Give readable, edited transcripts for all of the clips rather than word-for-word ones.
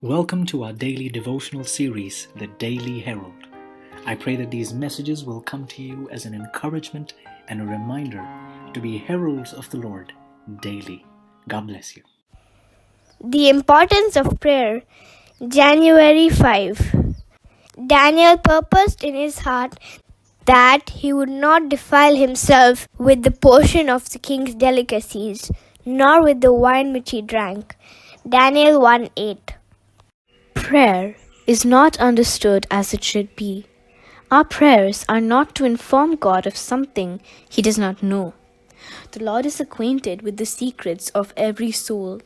Welcome to our daily devotional series, The Daily Herald. I pray that these messages will come to you as an encouragement and a reminder to be heralds of the Lord daily. God bless you. The importance of prayer. January 5. Daniel purposed in his heart that he would not defile himself with the portion of the king's delicacies, nor with the wine which he drank. Daniel 1:8. Prayer is not understood as it should be. Our prayers are not to inform God of something He does not know. The Lord is acquainted with the secrets of every soul.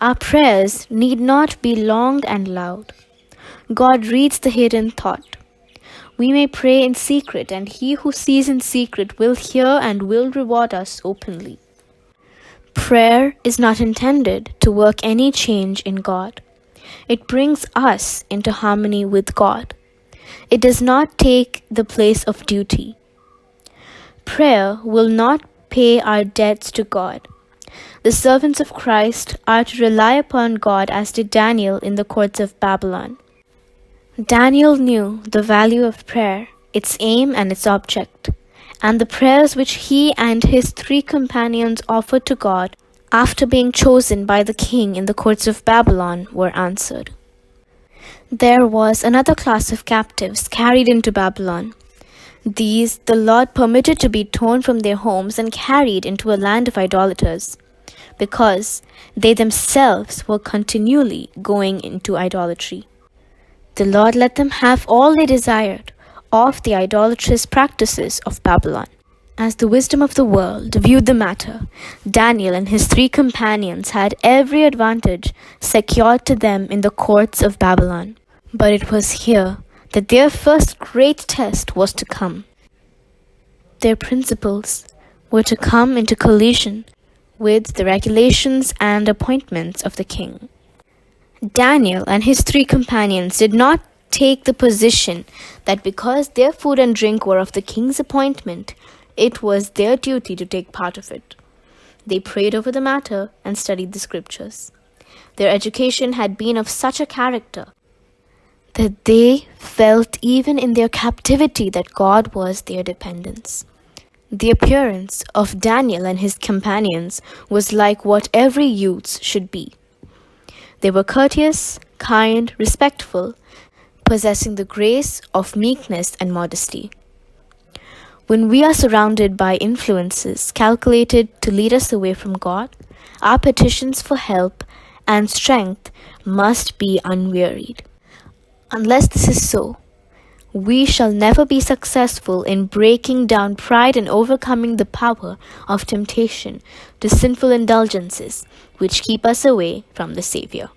Our prayers need not be long and loud. God reads the hidden thought. We may pray in secret, and He who sees in secret will hear and will reward us openly. Prayer is not intended to work any change in God. It brings us into harmony with God. It does not take the place of duty. Prayer will not pay our debts to God. The servants of Christ are to rely upon God as did Daniel in the courts of Babylon. Daniel knew the value of prayer, its aim and its object, and the prayers which he and his 3 companions offered to God after being chosen by the king in the courts of Babylon were answered. There was another class of captives carried into Babylon. These the Lord permitted to be torn from their homes and carried into a land of idolaters, because they themselves were continually going into idolatry. The Lord let them have all they desired of the idolatrous practices of Babylon. As the wisdom of the world viewed the matter, Daniel and his 3 companions had every advantage secured to them in the courts of Babylon. But it was here that their first great test was to come. Their principles were to come into collision with the regulations and appointments of the king. Daniel and his 3 companions did not take the position that because their food and drink were of the king's appointment, it was their duty to take part of it. They prayed over the matter and studied the scriptures. Their education had been of such a character that they felt even in their captivity that God was their dependence. The appearance of Daniel and his companions was like what every youth should be. They were courteous, kind, respectful, possessing the grace of meekness and modesty. When we are surrounded by influences calculated to lead us away from God, our petitions for help and strength must be unwearied. Unless this is so, we shall never be successful in breaking down pride and overcoming the power of temptation to sinful indulgences which keep us away from the Savior.